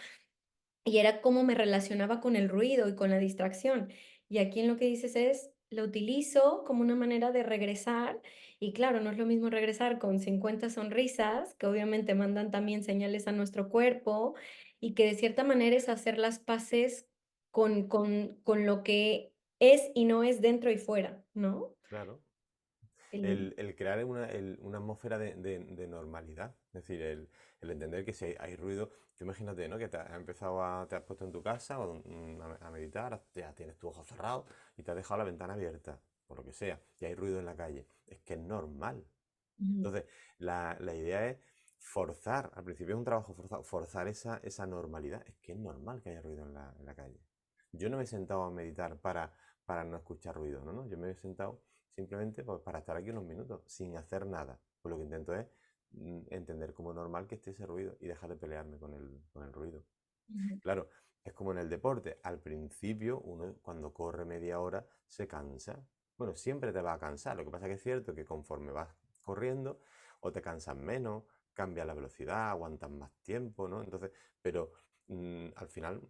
y era cómo me relacionaba con el ruido y con la distracción. Y aquí en lo que dices es, lo utilizo como una manera de regresar y claro, no es lo mismo regresar con 50 sonrisas, que obviamente mandan también señales a nuestro cuerpo y que de cierta manera es hacer las paces con lo que es y no es dentro y fuera, ¿no? Claro. Qué lindo. El crear una atmósfera de normalidad. Es decir, el entender que si hay ruido, tú imagínate, ¿no? Que te has puesto en tu casa a meditar, ya tienes tus ojos cerrados y te has dejado la ventana abierta, por lo que sea, y hay ruido en la calle. Es que es normal. Ujú, Entonces, la idea es forzar, al principio es un trabajo forzado, forzar esa normalidad. Es que es normal que haya ruido en la calle. Yo no me he sentado a meditar para no escuchar ruido, ¿no? ¿No? Yo me he sentado simplemente pues, para estar aquí unos minutos, sin hacer nada. Pues lo que intento es entender como normal que esté ese ruido y dejar de pelearme con el ruido. ujú, Claro, es como en el deporte. Al principio, uno cuando corre media hora se cansa. Bueno, siempre te va a cansar. Lo que pasa es que es cierto que conforme vas corriendo, o te cansas menos, cambia la velocidad, aguantas más tiempo, ¿no? Entonces, pero al final,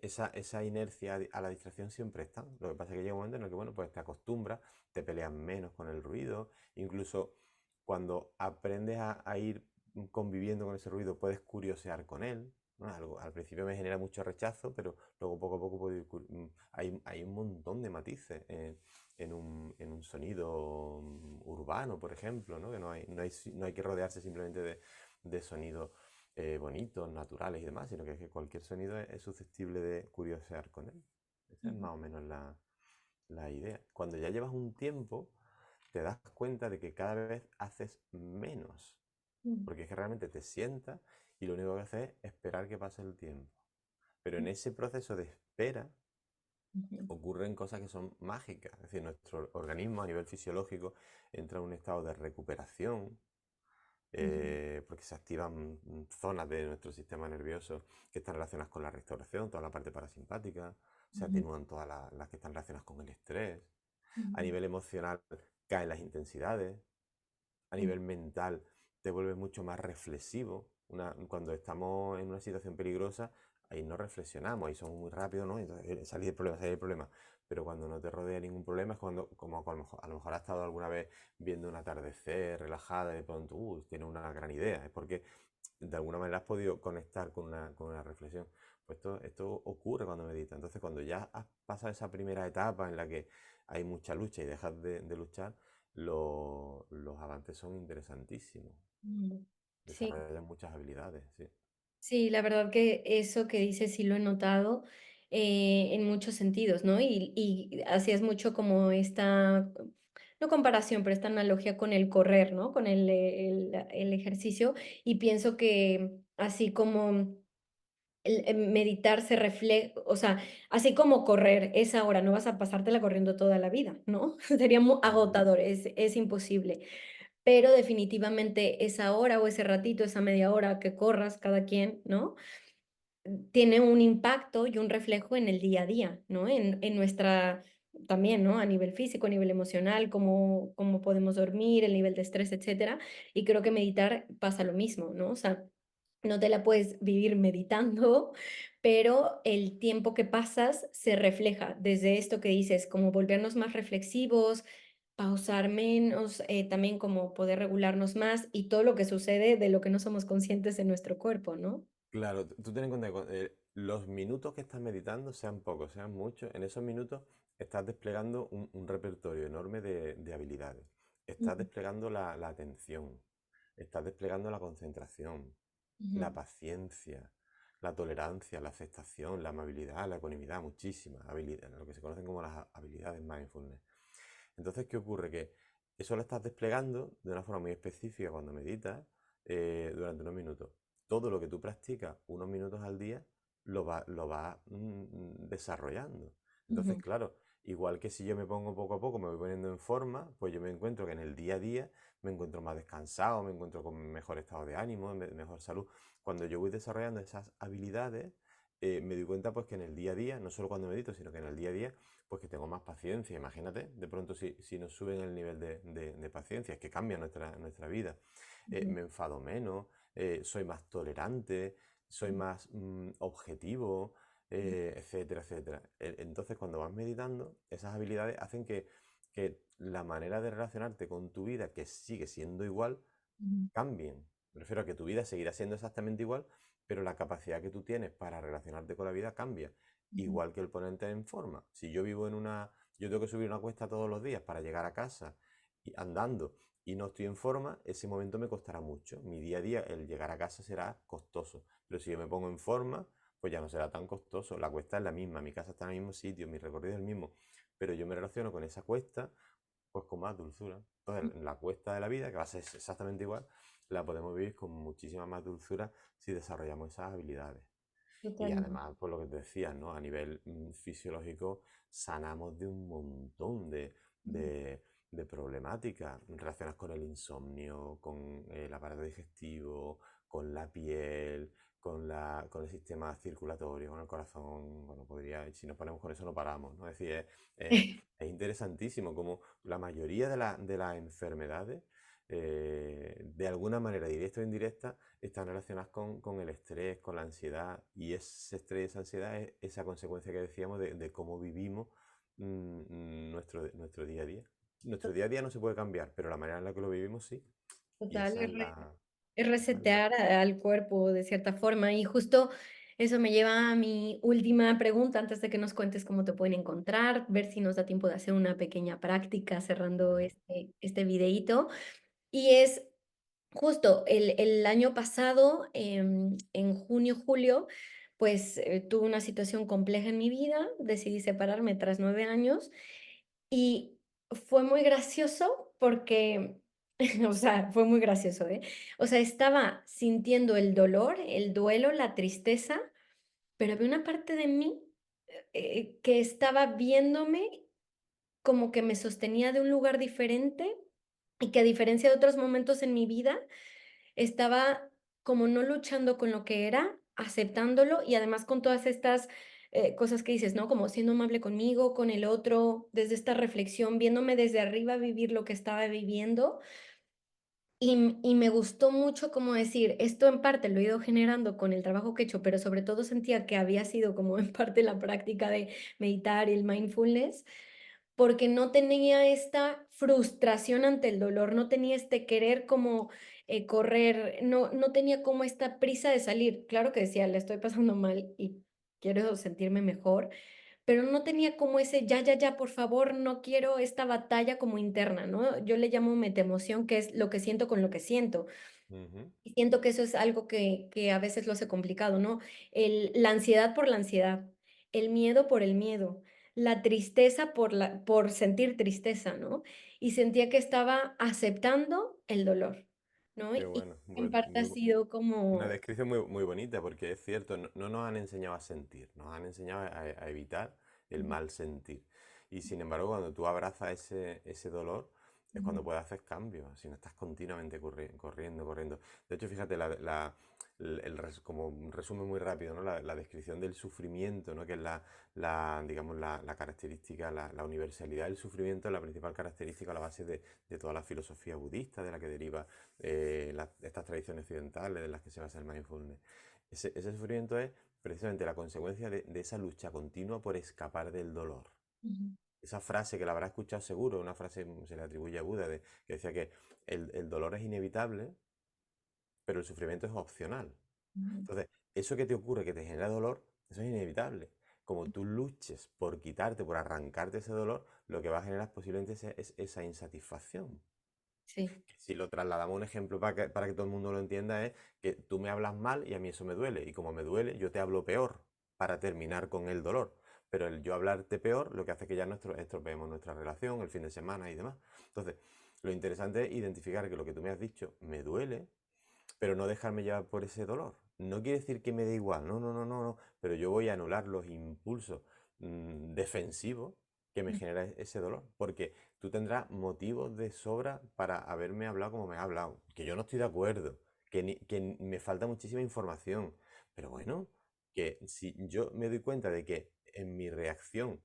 esa inercia a la distracción siempre está. Lo que pasa es que llega un momento en el que, bueno, pues te acostumbras, te peleas menos con el ruido, incluso cuando aprendes a ir conviviendo con ese ruido, puedes curiosear con él. ¿No? Al principio me genera mucho rechazo, pero luego poco a poco puedo hay un montón de matices en un sonido urbano, por ejemplo, ¿no? Que no hay que rodearse simplemente de sonidos bonitos, naturales y demás, sino que cualquier sonido es susceptible de curiosear con él. Esa es ujú, más o menos la idea. Cuando ya llevas un tiempo, te das cuenta de que cada vez haces menos, ujú, porque es que realmente te sientas y lo único que haces es esperar que pase el tiempo. Pero en ese proceso de espera ujú, ocurren cosas que son mágicas. Es decir, nuestro organismo a nivel fisiológico entra en un estado de recuperación, ujú, porque se activan zonas de nuestro sistema nervioso que están relacionadas con la restauración, toda la parte parasimpática, se ujú, atenúan todas las que están relacionadas con el estrés. A ujú, nivel emocional caen las intensidades, a ujú, nivel mental te vuelves mucho más reflexivo. Cuando estamos en una situación peligrosa, ahí no reflexionamos, ahí somos muy rápidos, ¿no? Entonces, salir del problema, salir del problema. Pero cuando no te rodea ningún problema es cuando, como a lo mejor has estado alguna vez viendo un atardecer relajada y de pronto, tienes una gran idea. Es porque de alguna manera has podido conectar con una reflexión. Pues esto ocurre cuando meditas. Entonces, cuando ya has pasado esa primera etapa en la que hay mucha lucha y dejas de luchar, los avances son interesantísimos. ujú. Sí. Desarrollan muchas habilidades, sí. Sí, la verdad que eso que dices sí lo he notado en muchos sentidos, ¿no? Y hacías mucho como esta, no comparación, pero esta analogía con el correr, ¿no? Con el ejercicio. Y pienso que así como meditar se refleja, o sea, así como correr esa hora, no vas a pasártela corriendo toda la vida, ¿no? Sería muy Ujú, agotador, es imposible. Pero definitivamente esa hora o ese ratito, esa media hora que corras cada quien, ¿no? Tiene un impacto y un reflejo en el día a día, ¿no? En nuestra también, ¿no? A nivel físico, a nivel emocional, cómo podemos dormir, el nivel de estrés, etcétera. Y creo que meditar pasa lo mismo, ¿no? O sea, no te la puedes vivir meditando, pero el tiempo que pasas se refleja desde esto que dices, como volvernos más reflexivos, pausar menos, también como poder regularnos más y todo lo que sucede de lo que no somos conscientes en nuestro cuerpo, ¿no? Claro, tú ten en cuenta que los minutos que estás meditando, sean pocos, sean muchos, en esos minutos estás desplegando un repertorio enorme de habilidades. Estás Ujú, desplegando la atención, estás desplegando la concentración, la ujú, paciencia, la tolerancia, la aceptación, la amabilidad, la ecuanimidad, muchísimas habilidades, lo que se conocen como las habilidades mindfulness. Entonces, ¿qué ocurre? Que eso lo estás desplegando de una forma muy específica cuando meditas durante unos minutos. Todo lo que tú practicas unos minutos al día lo va desarrollando. Entonces, ujú, claro, igual que si yo me pongo poco a poco, me voy poniendo en forma, pues yo me encuentro que en el día a día me encuentro más descansado, me encuentro con mejor estado de ánimo, mejor salud. Cuando yo voy desarrollando esas habilidades, me doy cuenta pues que en el día a día, no solo cuando medito, sino que en el día a día pues que tengo más paciencia. Imagínate, de pronto si nos suben el nivel de paciencia, es que cambia nuestra vida. ujú, Me enfado menos, soy más tolerante, soy más objetivo, etcétera, etcétera. Entonces, cuando vas meditando, esas habilidades hacen que la manera de relacionarte con tu vida, que sigue siendo igual, ujú, cambien. Me refiero a que tu vida seguirá siendo exactamente igual, pero la capacidad que tú tienes para relacionarte con la vida cambia. ujú, Igual que el ponerte en forma. Si yo vivo en una... Yo tengo que subir una cuesta todos los días para llegar a casa y andando y no estoy en forma, ese momento me costará mucho. Mi día a día, el llegar a casa será costoso. Pero si yo me pongo en forma, pues ya no será tan costoso. La cuesta es la misma, mi casa está en el mismo sitio, mi recorrido es el mismo. Pero yo me relaciono con esa cuesta pues con más dulzura. ujú. Entonces, la cuesta de la vida, que va a ser exactamente igual, la podemos vivir con muchísima más dulzura si desarrollamos esas habilidades. Y Totalmente. además, por lo que te decía, ¿no? A nivel fisiológico, sanamos de un montón Ujú. de, de problemáticas relacionadas con el insomnio, con el aparato digestivo, con la piel, con el sistema circulatorio, con el corazón. Bueno, podría, si nos ponemos con eso, no paramos, ¿no? Es decir, es interesantísimo como la mayoría de las enfermedades, de alguna manera, directa o indirecta, están relacionadas con el estrés, con la ansiedad, y ese estrés, esa ansiedad es esa consecuencia que decíamos de cómo vivimos nuestro día a día. Nuestro día a día no se puede cambiar, pero la manera en la que lo vivimos sí, y Total, esa es la... es esa es la- resetear al cuerpo de cierta forma. Y justo eso me lleva a mi última pregunta antes de que nos cuentes cómo te pueden encontrar, ver si nos da tiempo de hacer una pequeña práctica cerrando Ujú, este videíto. Y es justo el año pasado, en junio, julio, pues tuve una situación compleja en mi vida, decidí separarme tras 9 años y fue muy gracioso porque, o sea, fue muy gracioso, ¿eh? O sea, estaba sintiendo el dolor, el duelo, la tristeza, pero había una parte de mí que estaba viéndome como que me sostenía de un lugar diferente y que a diferencia de otros momentos en mi vida, estaba como no luchando con lo que era, aceptándolo y además con todas estas, cosas que dices, ¿no? Como siendo amable conmigo, con el otro, desde esta reflexión, viéndome desde arriba vivir lo que estaba viviendo. Y me gustó mucho como decir, esto en parte lo he ido generando con el trabajo que he hecho, pero sobre todo sentía que había sido como en parte la práctica de meditar y el mindfulness, porque no tenía esta frustración ante el dolor, no tenía este querer como, correr, no tenía como esta prisa de salir. Claro que decía: "La estoy pasando mal y quiero sentirme mejor", pero no tenía como ese: "Ya, ya, ya, por favor, no quiero esta batalla como interna", ¿no? Yo le llamo metaemoción, que es lo que siento con lo que siento. ujú. Y siento que eso es algo que a veces lo hace complicado, ¿no? La ansiedad por la ansiedad, el miedo por el miedo, la tristeza por sentir tristeza, ¿no? Y sentía que estaba aceptando el dolor, ¿no? Qué Y bueno, en parte ha sido una como descripción muy bonita, porque es cierto, no nos han enseñado a sentir, nos han enseñado a evitar el ujú, mal sentir. Y sin embargo, cuando tú abrazas ese dolor, es cuando ujú, puedes hacer cambios, si no estás continuamente corriendo, corriendo. De hecho, fíjate, como un resumen muy rápido, ¿no? La descripción del sufrimiento, ¿no? Que es digamos, la característica, la universalidad del sufrimiento es la principal característica, la base de toda la filosofía budista, de la que deriva estas tradiciones occidentales de las que se basa el mindfulness. Ese sufrimiento es precisamente la consecuencia de esa lucha continua por escapar del dolor. Ujú, Esa frase que la habrá escuchado seguro, una frase se le atribuye a Buda, que decía que el dolor es inevitable, pero el sufrimiento es opcional. ujú, Entonces, eso que te ocurre, que te genera dolor, eso es inevitable. Como tú luches por quitarte, por arrancarte ese dolor, lo que va a generar posiblemente es esa insatisfacción. sí. Si lo trasladamos a un ejemplo para que todo el mundo lo entienda, es que tú me hablas mal y a mí eso me duele. Y como me duele, yo te hablo peor para terminar con el dolor. Pero el yo hablarte peor lo que hace que ya estropeemos nuestra relación, el fin de semana y demás. Entonces, lo interesante es identificar que lo que tú me has dicho me duele, pero no dejarme llevar por ese dolor. No quiere decir que me dé igual, no, no, no, no, no, pero yo voy a anular los impulsos defensivos que me genera ese dolor, porque tú tendrás motivos de sobra para haberme hablado como me has hablado, que yo no estoy de acuerdo, que me falta muchísima información, pero bueno, que si yo me doy cuenta de que en mi reacción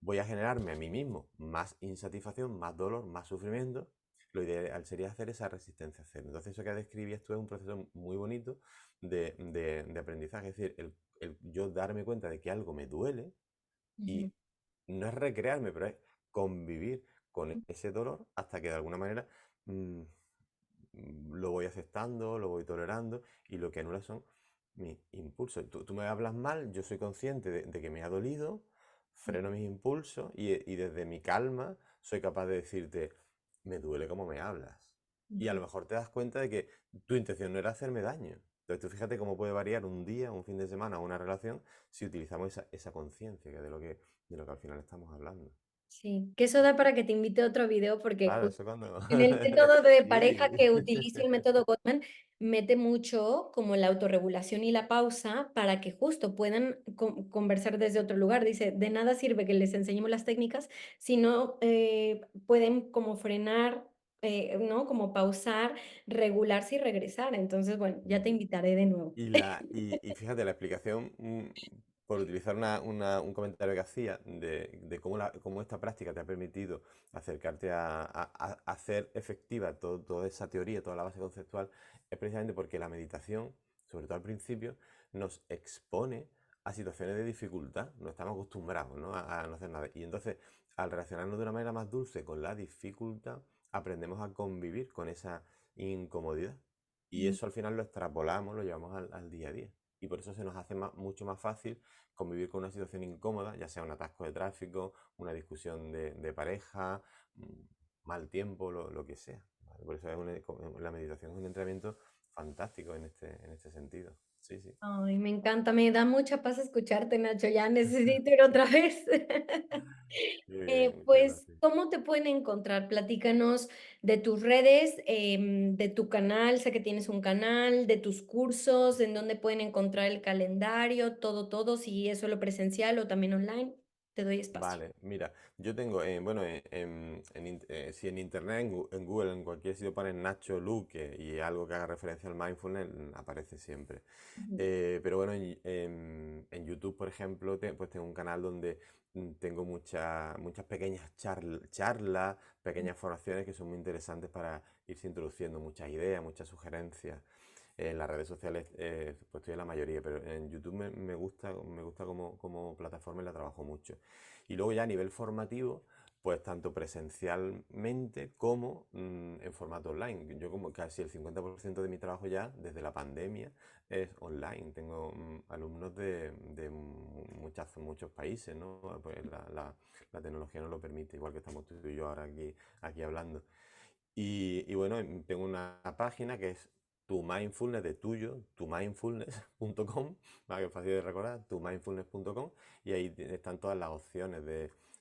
voy a generarme a mí mismo más insatisfacción, más dolor, más sufrimiento, lo ideal sería hacer esa resistencia cero. Entonces, eso que describías tú es un proceso muy bonito de aprendizaje. Es decir, el yo darme cuenta de que algo me duele Ujú, y no es recrearme, pero es convivir con ese dolor hasta que de alguna manera mm, lo voy aceptando, lo voy tolerando y lo que anula son mis impulsos. Tú me hablas mal, yo soy consciente de que me ha dolido, freno mis impulsos y desde mi calma soy capaz de decirte, me duele como me hablas. Y a lo ujú. mejor te das cuenta de que tu intención no era hacerme daño. Entonces tú fíjate cómo puede variar un día, un fin de semana, una relación si utilizamos esa conciencia, que es de lo que al final estamos hablando. Sí, que eso da para que te invite a otro video porque Claro, eso cuando... en el método de pareja Sí. que utilizo, el método Gottman, mete mucho como la autorregulación y la pausa para que justo puedan conversar desde otro lugar. Dice, de nada sirve que les enseñemos las técnicas si no pueden como frenar, ¿no? Como pausar, regularse y regresar. Entonces, bueno, ya te invitaré de nuevo. Y fíjate, la explicación, por utilizar un comentario que hacía de cómo esta práctica te ha permitido acercarte a hacer efectiva toda esa teoría, toda la base conceptual, es precisamente porque la meditación, sobre todo al principio, nos expone a situaciones de dificultad. No estamos acostumbrados, ¿no? a no hacer nada. Y entonces, al relacionarnos de una manera más dulce con la dificultad, aprendemos a convivir con esa incomodidad. Y Mm. eso al final lo extrapolamos, lo llevamos al día a día. Y por eso se nos hace mucho más fácil convivir con una situación incómoda, ya sea un atasco de tráfico, una discusión de pareja, mal tiempo, lo que sea. ¿Vale? Por eso la meditación es un entrenamiento fantástico en este sentido. Sí, sí. Ay, me encanta, me da mucha paz escucharte, Nacho. Ya necesito ir otra vez. Muy bien, muchas Pues, gracias. ¿cómo te pueden encontrar? Platícanos de tus redes, de tu canal, sé que tienes un canal, de tus cursos, en dónde pueden encontrar el calendario, todo, todo, si es solo presencial o también online. Te doy espacio. Vale, mira, yo tengo, bueno, si en internet, en Google, en cualquier sitio pones Nacho Luque y algo que haga referencia al mindfulness, aparece siempre. Ujú, Pero bueno, en YouTube, por ejemplo, pues tengo un canal donde tengo muchas pequeñas charlas, pequeñas formaciones que son muy interesantes para irse introduciendo muchas ideas, muchas sugerencias. En las redes sociales, pues estoy en la mayoría, pero en YouTube me gusta como plataforma y la trabajo mucho. Y luego ya a nivel formativo, pues tanto presencialmente como en formato online. Yo como casi el 50% de mi trabajo ya desde la pandemia es online. Tengo alumnos de muchos países, ¿no? Pues la tecnología nos lo permite, igual que estamos tú y yo ahora aquí hablando. Y bueno, tengo una página que es tu mindfulness de tuyo, tumindfulness.com, ¿vale? Que es fácil de recordar, tumindfulness.com, y ahí están todas las opciones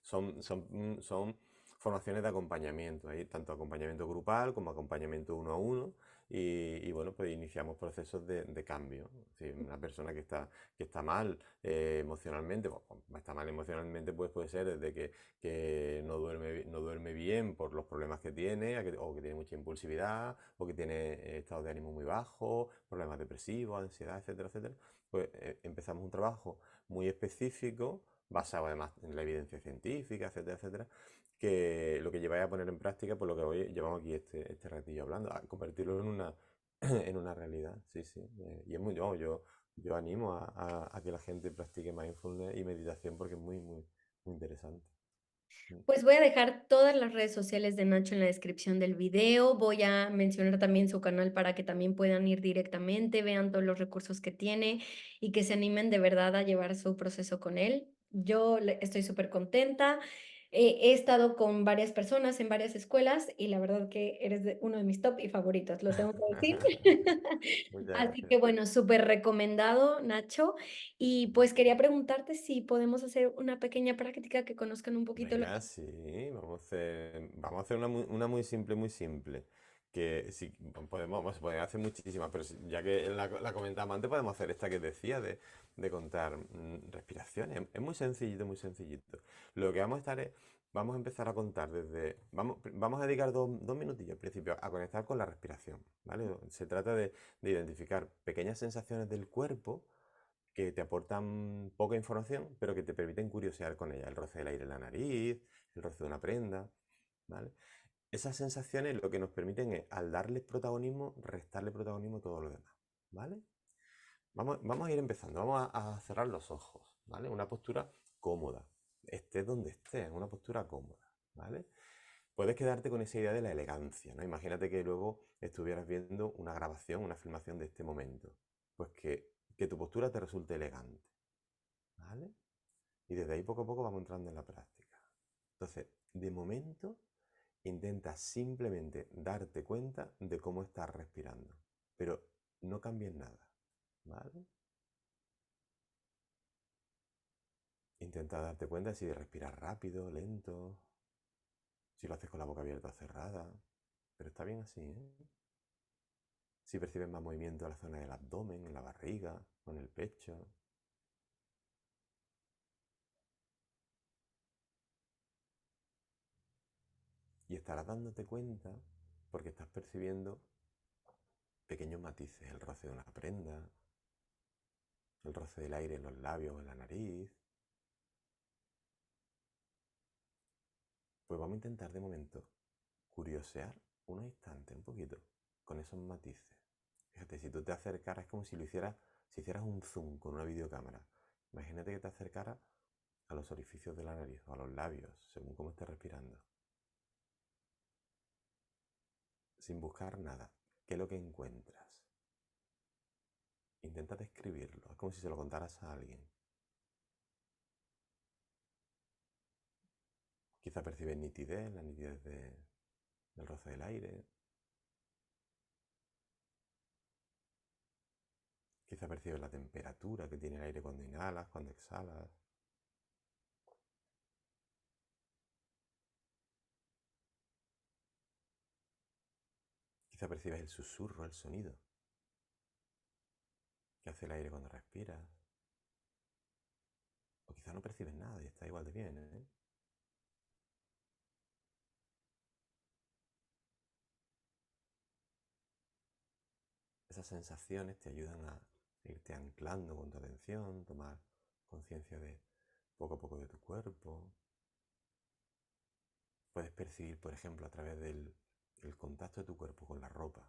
son formaciones de acompañamiento, ahí tanto acompañamiento grupal como acompañamiento uno a uno, y bueno, pues iniciamos procesos de cambio. Si una persona que está mal emocionalmente, está mal emocionalmente, pues puede ser desde que no duerme, no duerme bien por los problemas que tiene, o que tiene mucha impulsividad, o que tiene estados de ánimo muy bajos, problemas depresivos, ansiedad, etcétera, etcétera. Pues empezamos un trabajo muy específico, basado además en la evidencia científica, etcétera, etcétera, que lo que lleváis a poner en práctica, pues lo que hoy llevamos aquí este ratillo hablando, a convertirlo en una, en una realidad, sí, sí. Y es muy, yo animo a que la gente practique mindfulness y meditación porque es muy, muy, muy interesante. Mm. Pues voy a dejar todas las redes sociales de Nacho en la descripción del video. Voy a mencionar también su canal para que también puedan ir directamente, vean todos los recursos que tiene y que se animen de verdad a llevar su proceso con él. Estoy súper contenta. He estado con varias personas en varias escuelas y la verdad que eres uno de mis top y favoritos, lo tengo que decir. Muchas Así que gracias. bueno, súper recomendado, Nacho. Y pues quería preguntarte si podemos hacer una pequeña práctica que conozcan un poquito la... Venga, sí, vamos a hacer una muy simple, muy simple. Que si podemos, se pueden hacer muchísimas, pero ya que la comentamos antes, podemos hacer esta que decía de contar respiraciones. Es muy sencillito, muy sencillito. Lo que vamos a estar es, vamos a empezar a contar vamos a dedicar dos minutillos al principio a conectar con la respiración, ¿vale? Se trata de identificar pequeñas sensaciones del cuerpo que te aportan poca información, pero que te permiten curiosear con ella. El roce del aire en la nariz, el roce de una prenda, ¿vale? Esas sensaciones lo que nos permiten es, al darles protagonismo, restarle protagonismo a todo lo demás, ¿vale? Vamos a ir empezando, vamos a cerrar los ojos, ¿vale? Una postura cómoda, estés donde estés, una postura cómoda, ¿vale? Puedes quedarte con esa idea de la elegancia, ¿no? Imagínate que luego estuvieras viendo una grabación, una filmación de este momento. Pues que tu postura te resulte elegante, ¿vale? Y desde ahí poco a poco vamos entrando en la práctica. Entonces, de momento, intenta simplemente darte cuenta de cómo estás respirando, pero no cambies nada, ¿vale? Intenta darte cuenta si respiras rápido, lento, si lo haces con la boca abierta o cerrada, pero está bien así, ¿eh? Si percibes más movimiento en la zona del abdomen, en la barriga o en el pecho. Y estarás dándote cuenta porque estás percibiendo pequeños matices, el roce de una prenda, el roce del aire en los labios o en la nariz. Pues vamos a intentar de momento curiosear unos instantes, un poquito, con esos matices. Fíjate, si tú te acercaras es como si lo hicieras, si hicieras un zoom con una videocámara. Imagínate que te acercaras a los orificios de la nariz o a los labios, según cómo estés respirando, sin buscar nada. ¿Qué es lo que encuentras? Intenta describirlo, es como si se lo contaras a alguien. Quizá percibes nitidez, la nitidez del roce del aire. Quizá percibes la temperatura que tiene el aire cuando inhalas, cuando exhalas. Quizá percibes el susurro, el sonido que hace el aire cuando respiras. O quizá no percibes nada y está igual de bien, ¿eh? Esas sensaciones te ayudan a irte anclando con tu atención, tomar conciencia de poco a poco de tu cuerpo. Puedes percibir, por ejemplo, a través del contacto de tu cuerpo con la ropa,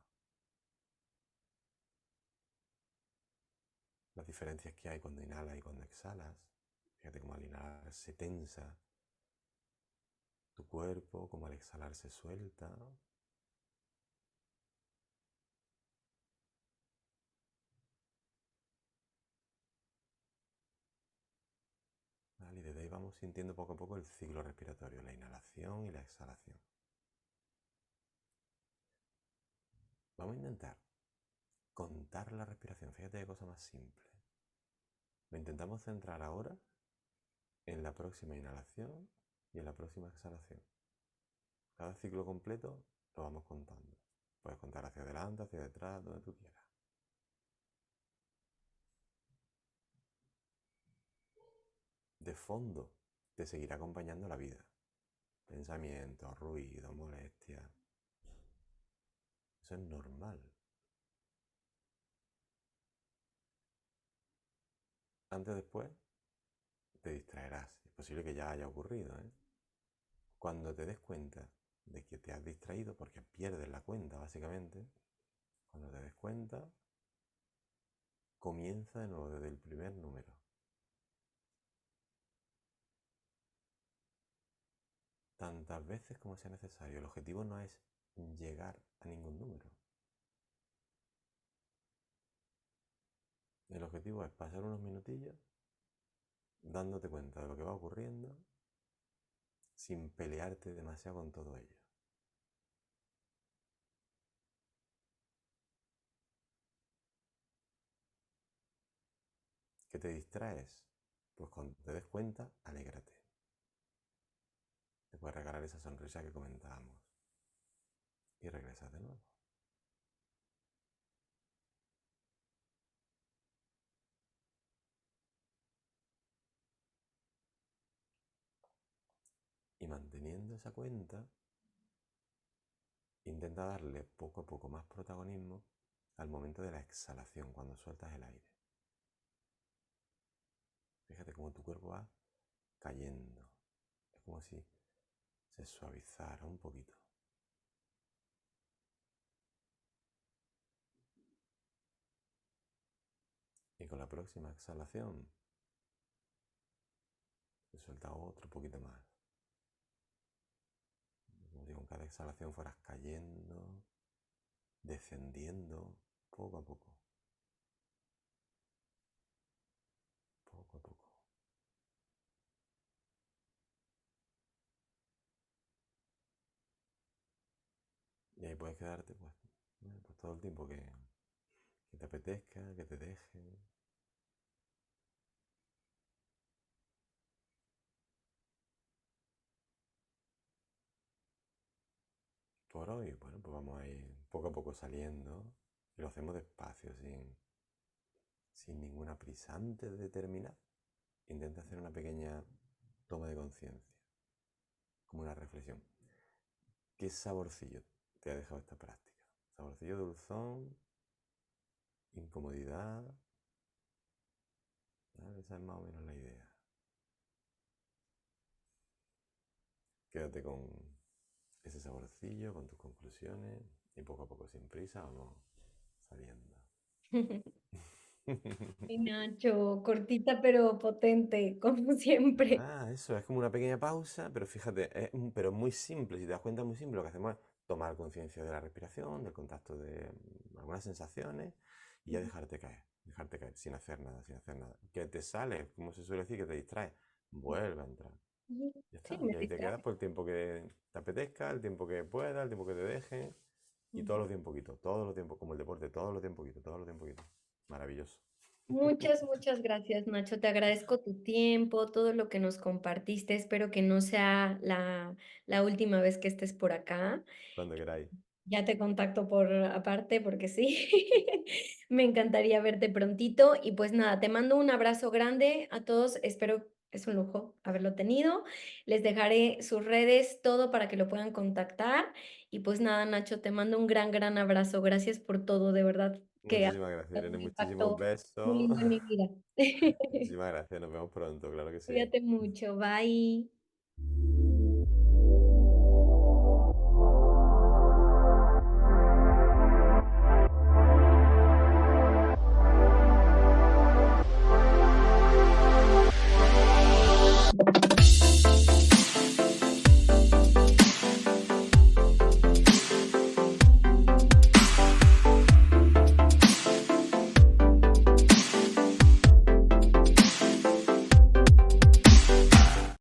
las diferencias que hay cuando inhalas y cuando exhalas. Fíjate cómo al inhalar se tensa tu cuerpo, como al exhalar se suelta. ¿Vale? Y desde ahí vamos sintiendo poco a poco el ciclo respiratorio, la inhalación y la exhalación. Vamos a intentar contar la respiración. Fíjate qué cosa más simple. Lo intentamos centrar ahora en la próxima inhalación y en la próxima exhalación. Cada ciclo completo lo vamos contando. Puedes contar hacia adelante, hacia detrás, donde tú quieras. De fondo te seguirá acompañando la vida. Pensamientos, ruido, molestia. Eso es normal. Antes o después te distraerás. Es posible que ya haya ocurrido, ¿eh? Cuando te des cuenta de que te has distraído, porque pierdes la cuenta básicamente, cuando te des cuenta, comienza de nuevo desde el primer número. Tantas veces como sea necesario. El objetivo no es llegar a ningún número. El objetivo es pasar unos minutillos dándote cuenta de lo que va ocurriendo sin pelearte demasiado con todo ello. ¿Que te distraes? Pues cuando te des cuenta, alégrate. Te puedes regalar esa sonrisa que comentábamos y regresas de nuevo. Y manteniendo esa cuenta, intenta darle poco a poco más protagonismo al momento de la exhalación, cuando sueltas el aire. Fíjate cómo tu cuerpo va cayendo. Es como si se suavizara un poquito. Y con la próxima exhalación, te suelta otro poquito más. Como si con cada exhalación fueras cayendo, descendiendo, poco a poco. Poco a poco. Y ahí puedes quedarte pues, pues todo el tiempo que te apetezca, que te deje. Por hoy, bueno, pues vamos a ir poco a poco saliendo y lo hacemos despacio, sin ninguna prisa. Antes de terminar, intenta hacer una pequeña toma de conciencia, como una reflexión. ¿Qué saborcillo te ha dejado esta práctica? Saborcillo dulzón, incomodidad. ¿Vale? Esa es más o menos la idea. Quédate con ese saborcillo, con tus conclusiones y poco a poco, sin prisa, vamos saliendo. Y Nacho, cortita pero potente, como siempre. Ah, eso, es como una pequeña pausa, pero fíjate, pero muy simple, si te das cuenta, es muy simple. Lo que hacemos es tomar conciencia de la respiración, del contacto de algunas sensaciones y ya dejarte caer, sin hacer nada, sin hacer nada. Que te sale, como se suele decir, que te distrae, vuelve a entrar. Ya Sí, está, me y ahí te quedas distrae. por el tiempo que te apetezca, el tiempo que pueda, el tiempo que te deje y todos los tiempos poquito, todos los tiempos, como el deporte, todos los tiempos poquito, todos los tiempos poquito. Maravilloso. Muchas, muchas gracias, Nacho. Te agradezco tu tiempo, todo lo que nos compartiste. Espero que no sea la última vez que estés por acá. Cuando queráis. Ya te contacto por aparte porque sí, me encantaría verte prontito y pues nada, te mando un abrazo grande a todos, espero, es un lujo haberlo tenido, les dejaré sus redes, todo para que lo puedan contactar y pues nada, Nacho, te mando un gran, gran abrazo, gracias por todo, de verdad que ha Muchísimas gracias, sido Irene. un Muchísimos impacto muy besos. lindo en mi vida. Muchísimas gracias. Nos vemos pronto, claro que sí. Cuídate mucho, bye.